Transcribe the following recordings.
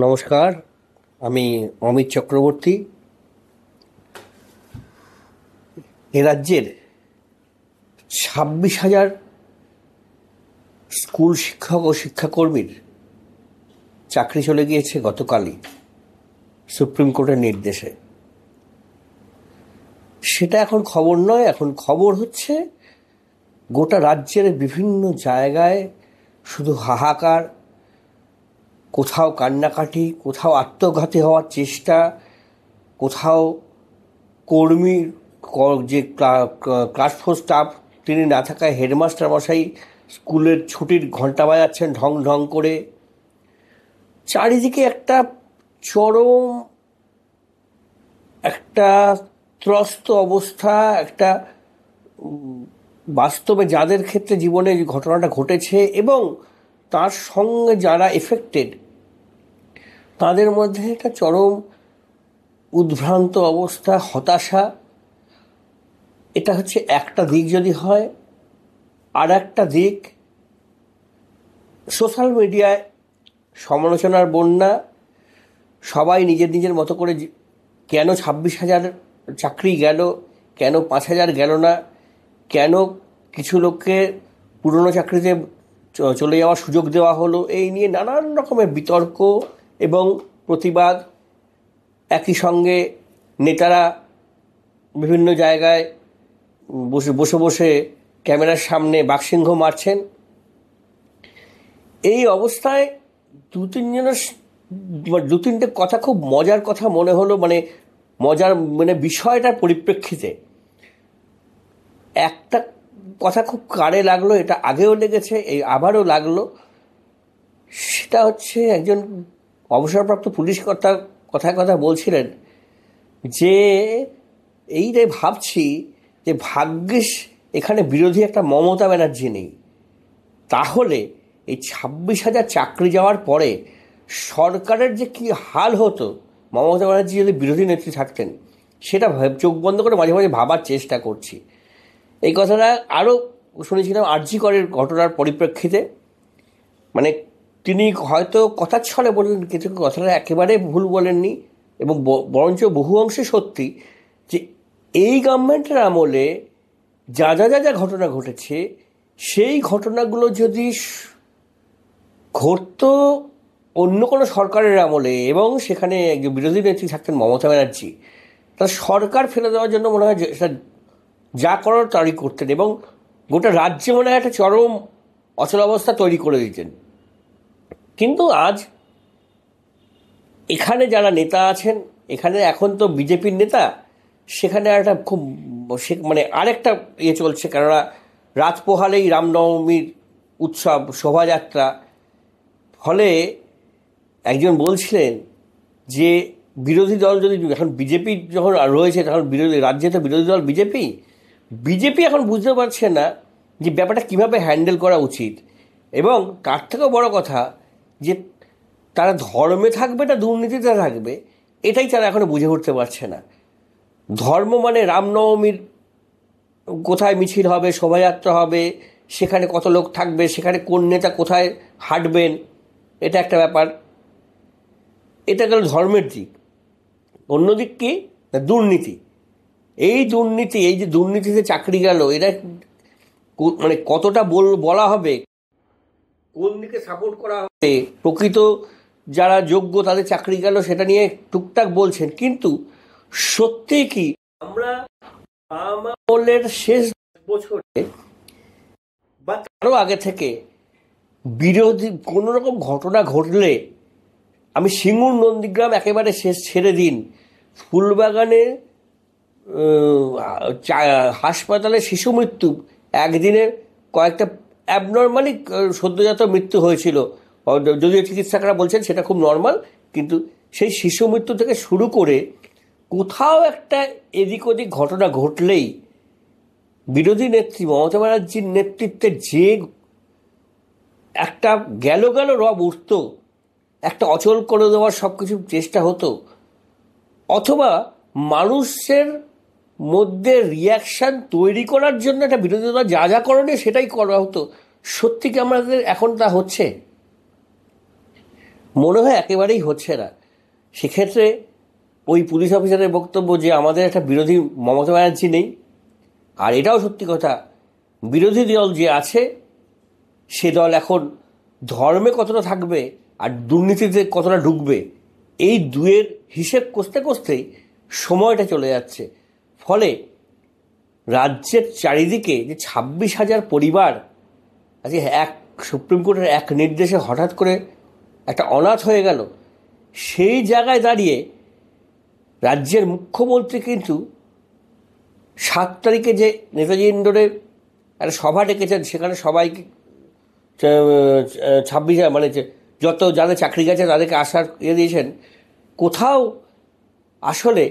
নমস্কার, আমি অমিত চক্রবর্তী। এ রাজ্যের 26,000 স্কুল শিক্ষক ও শিক্ষাকর্মীর চাকরি চলে গিয়েছে গতকালই সুপ্রিম কোর্টের নির্দেশে। সেটা এখন খবর নয়, এখন খবর হচ্ছে গোটা রাজ্যের বিভিন্ন জায়গায় শুধু হাহাকার, কোথাও কান্নাকাটি, কোথাও আত্মঘাতী হওয়ার চেষ্টা, কোথাও কর্মীর যে ক্লাস 4 স্টাফ তিনি না থাকায় হেডমাস্টার মশাই স্কুলের ছুটির ঘন্টা বাজাচ্ছেন ঢং ঢং করে। চারিদিকে একটা চরম একটা ত্রস্ত অবস্থা, একটা বাস্তবে যাদের ক্ষেত্রে জীবনে ঘটনাটা ঘটেছে এবং তার সঙ্গে যারা এফেক্টেড তাদের মধ্যে একটা চরম উদ্ভ্রান্ত অবস্থা, হতাশা। এটা হচ্ছে একটা দিক যদি হয়। আর একটা দিক, সোশ্যাল মিডিয়ায় সমালোচনার বন্যা। সবাই নিজের নিজের মতো করে কেন 26,000 চাকরি গেল, কেন 5,000 গেল না, কেন কিছু লোককে পুরনো চাকরিতে চলে যাওয়ার সুযোগ দেওয়া হলো, এই নিয়ে নানান রকমের বিতর্ক এবং প্রতিবাদ। একই সঙ্গে নেতারা বিভিন্ন জায়গায় বসে বসে বসে ক্যামেরার সামনে বাকসিংহ মারছেন। এই অবস্থায় দু তিনটে কথা খুব মজার কথা মনে হলো, মজার বিষয়টার পরিপ্রেক্ষিতে একটা কথা খুব কানে লাগলো। এটা আগেও লেগেছে, এই আবারও লাগলো। সেটা হচ্ছে একজন অবসরপ্রাপ্ত পুলিশ কর্তার কথায় কথা বলছিলেন যে এই রে ভাবছি যে ভাগ্যিস এখানে বিরোধী একটা মমতা ব্যানার্জি নেই, তাহলে এই 26,000 চাকরি যাওয়ার পরে সরকারের যে কি হাল হতো মমতা ব্যানার্জি যদি বিরোধী নেত্রী থাকতেন, সেটা চোখ বন্ধ করে মাঝে মাঝে ভাবার চেষ্টা করছি। এই কথাটা আরও শুনেছিলাম আরজি করের ঘটনার পরিপ্রেক্ষিতে। তিনি হয়তো কথার ছলে বললেন, কিন্তু কথাটা একেবারে ভুল বলেননি এবং বরঞ্চ বহু অংশে সত্যি যে এই গভর্নমেন্টের আমলে যা যা যা যা ঘটনা ঘটেছে, সেই ঘটনাগুলো যদি ঘটত অন্য কোনো সরকারের আমলে এবং সেখানে বিরোধী নেত্রী থাকতেন মমতা ব্যানার্জি, তা সরকার ফেলে দেওয়ার জন্য মনে হয় সেটা যা করার তারই করতেন এবং গোটা রাজ্যে মনে হয় একটা চরম অচলাবস্থা তৈরি করে দিতেন। কিন্তু আজ এখানে যারা নেতা আছেন, এখানে এখন তো বিজেপির নেতা, সেখানে একটা খুব আরেকটা চলছে। কেননা রাত পোহালেই রামনবমীর উৎসব, শোভাযাত্রা। ফলে একজন বলছিলেন যে বিরোধী দল যদি এখন বিজেপি যখন রয়েছে, তখন রাজ্যে তো বিরোধী দল বিজেপি এখন বুঝতে পারছে না যে ব্যাপারটা কীভাবে হ্যান্ডেল করা উচিত। এবং তার থেকেও বড় কথা যে তারা ধর্মে থাকবে না দুর্নীতিতে থাকবে, এটাই তারা এখনো বুঝে উঠতে পারছে না। ধর্ম মানে রামনবমীর কোথায় মিছিল হবে, শোভাযাত্রা হবে, সেখানে কত লোক থাকবে, সেখানে কোন নেতা কোথায় হাঁটবেন, এটা একটা ব্যাপার। এটা গেল ধর্মের দিক। অন্যদিক কি না, দুর্নীতি। এই যে দুর্নীতিতে চাকরি গেল, এটা কতটা বলা হবে, কোন দিকে সাপোর্ট করা হবে, প্রকৃত যারা যোগ্য তাদের চাকরি গেল সেটা নিয়ে টুকটাক বলছেন। কিন্তু সত্যি কি আমরা আমলের শেষ বছরে বা তারও আগে থেকে বিরোধী কোনো রকম ঘটনা ঘটলে, আমি সিঙ্গুর নন্দীগ্রাম একেবারে শেষ ছেড়ে দিন, ফুলবাগানে হাসপাতালে শিশু মৃত্যু, একদিনের কয়েকটা অ্যাবনর্মালি সদ্যজাত মৃত্যু হয়েছিল, যদিও চিকিৎসকরা বলছেন সেটা খুব নর্মাল, কিন্তু সেই শিশু মৃত্যু থেকে শুরু করে কোথাও একটা এদিক ওদিক ঘটনা ঘটলেই বিরোধী নেত্রী মমতা ব্যানার্জির নেতৃত্বে যে একটা গেল রব উঠত, একটা অচল করে দেওয়ার সব কিছু চেষ্টা হতো, অথবা মানুষের মধ্যে রিয়াকশান তৈরি করার জন্য একটা বিরোধী দল যা যা করণীয় সেটাই করা হতো। সত্যি কি আমাদের এখন তা হচ্ছে? মনে হয় একেবারেই হচ্ছে না। সেক্ষেত্রে ওই পুলিশ অফিসারের বক্তব্য যে আমাদের একটা বিরোধী মমতা ব্যানার্জি নেই, আর এটাও সত্যি কথা, বিরোধী দল যে আছে সে দল এখন ধর্মে কতটা থাকবে আর দুর্নীতিতে কতটা ঢুকবে, এই দুয়ের হিসেব কষতে কষতেই সময়টা চলে যাচ্ছে। ফলে রাজ্যের চারিদিকে যে 26,000 পরিবার আজকে এক সুপ্রিম কোর্টের এক নির্দেশে হঠাৎ করে একটা অনাথ হয়ে গেল, সেই জায়গায় দাঁড়িয়ে রাজ্যের মুখ্যমন্ত্রী কিন্তু 7 তারিখে যে নেতাজি ইন্ডোরে একটা সভা ডেকেছেন, সেখানে সবাইকে 26 মানে যত যাদের চাকরি গেছে তাদেরকে আসার দিয়েছেন। কোথাও আসলে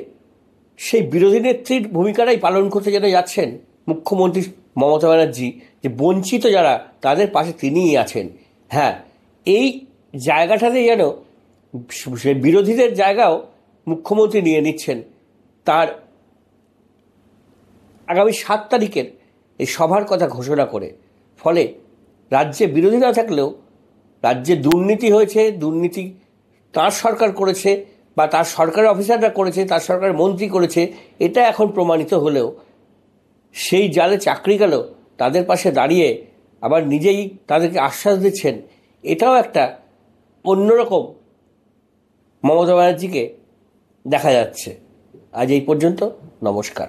সেই বিরোধী নেত্রীর ভূমিকাটাই পালন করতে যেন যাচ্ছেন মুখ্যমন্ত্রী মমতা ব্যানার্জি, যে বঞ্চিত যারা তাদের পাশে তিনিই আছেন। হ্যাঁ, এই জায়গাটাতে যেন সেই বিরোধীদের জায়গাও মুখ্যমন্ত্রী নিয়ে নিচ্ছেন তার আগামী 7 তারিখের এই সভার কথা ঘোষণা করে। ফলে রাজ্যে বিরোধী না থাকলেও রাজ্যে দুর্নীতি হয়েছে, দুর্নীতি তার সরকার করেছে বা তার সরকারের অফিসাররা করেছে, তার সরকারের মন্ত্রী করেছে, এটা এখন প্রমাণিত হলেও সেই যাদের চাকরি গেল তাদের পাশে দাঁড়িয়ে আবার নিজেই তাদেরকে আশ্বাস দিচ্ছেন, এটাও একটা অন্যরকম মমতা ব্যানার্জিকে দেখা যাচ্ছে। আজ এই পর্যন্ত, নমস্কার।